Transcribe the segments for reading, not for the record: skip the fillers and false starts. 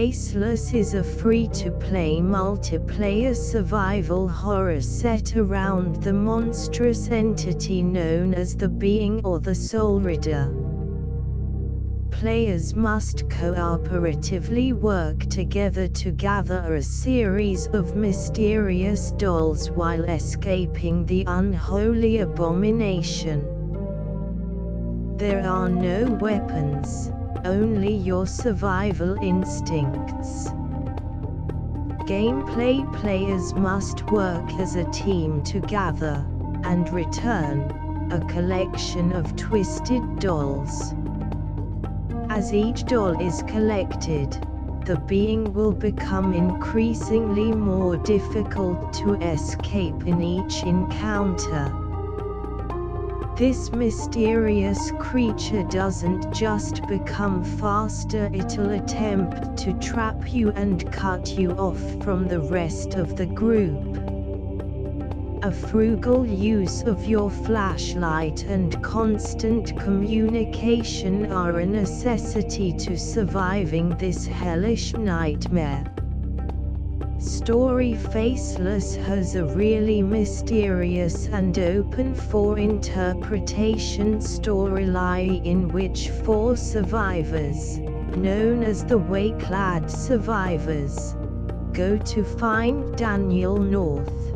Faceless is a free-to-play multiplayer survival horror set around the monstrous entity known as the Being or the Soul Reader. Players must cooperatively work together to gather a series of mysterious dolls while escaping the unholy abomination. There are no weapons, only your survival instincts. Gameplay: players must work as a team to gather and return a collection of twisted dolls. As each doll is collected, the Being will become increasingly more difficult to escape in each encounter. This mysterious creature doesn't just become faster, it'll attempt to trap you and cut you off from the rest of the group. A frugal use of your flashlight and constant communication are a necessity to surviving this hellish nightmare. Story: Faceless has a really mysterious and open for interpretation storyline in which 4 survivors, known as the Way-clad Survivors, go to find Daniel North,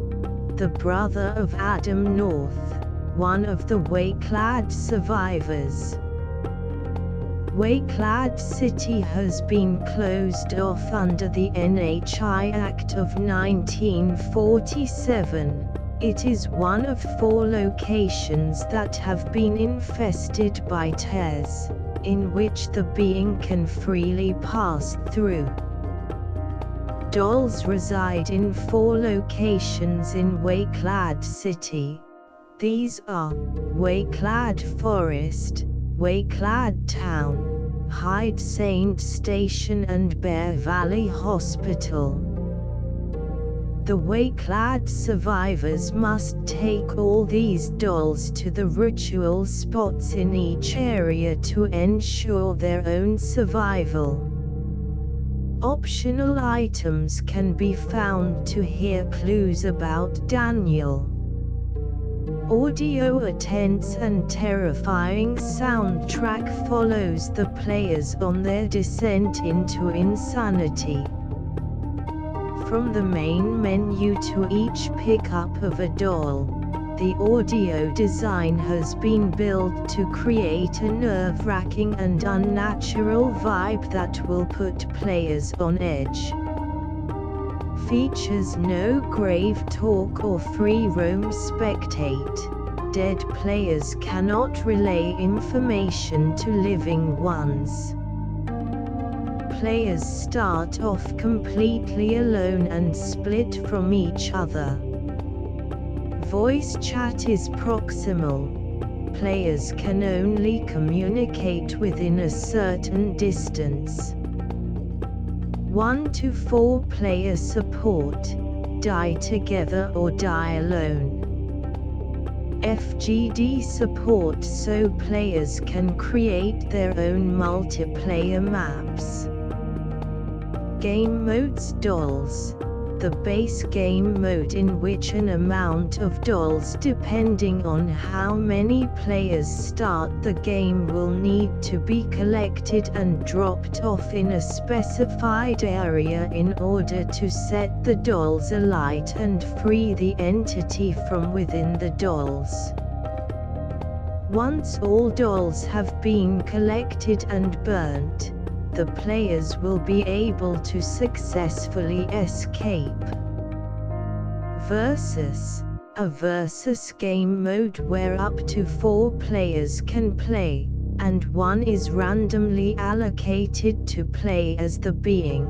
the brother of Adam North, one of the Way-clad survivors. Way-clad City has been closed off under the NHI Act of 1947. It is one of 4 locations that have been infested by tears, in which the Being can freely pass through. Dolls reside in 4 locations in Way-clad City. These are Way-clad Forest, Way-clad Town, Hyde Saint Station and Bear Valley Hospital. The Way-clad survivors must take all these dolls to the ritual spots in each area to ensure their own survival. Optional items can be found to hear clues about Daniel. Audio: a tense and terrifying soundtrack follows the players on their descent into insanity. From the main menu to each pickup of a doll, the audio design has been built to create a nerve-wracking and unnatural vibe that will put players on edge. Features: no grave talk or free roam spectate. Dead players cannot relay information to living ones. Players start off completely alone and split from each other. Voice chat is proximal. Players can only communicate within a certain distance. 1 to 4 player support: die together or die alone. FGD support, so players can create their own multiplayer maps. Game modes: dolls. The base game mode, in which an amount of dolls depending on how many players start the game will need to be collected and dropped off in a specified area in order to set the dolls alight and free the entity from within the dolls. Once all dolls have been collected and burnt, the players will be able to successfully escape. Versus. A versus game mode where up to 4 players can play, and 1 is randomly allocated to play as the Being.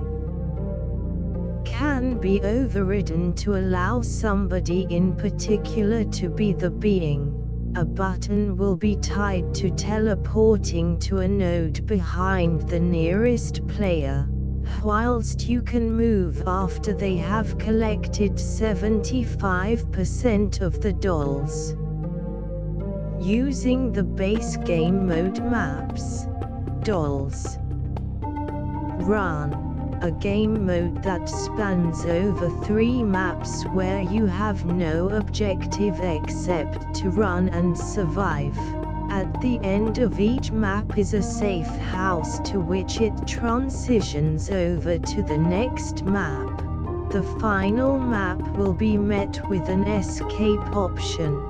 Can be overridden to allow somebody in particular to be the Being. A button will be tied to teleporting to a node behind the nearest player, whilst you can move after they have collected 75% of the dolls. Using the base game mode maps. Dolls. Run. a game mode that spans over 3 maps where you have no objective except to run and survive. At the end of each map is a safe house to which it transitions over to the next map. The final map will be met with an escape option.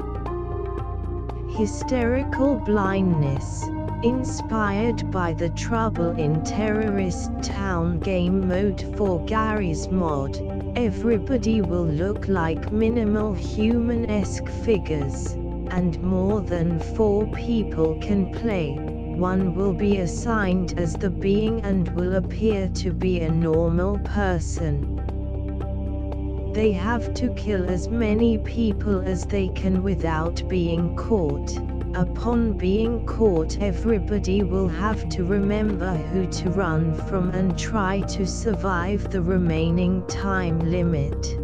Hysterical blindness. Inspired by the Trouble in Terrorist Town game mode for Gary's mod, everybody will look like minimal human-esque figures, and more than 4 people can play. One will be assigned as the being and will appear to be a normal person. They have to kill as many people as they can without being caught. Upon being caught, everybody will have to remember who to run from and try to survive the remaining time limit.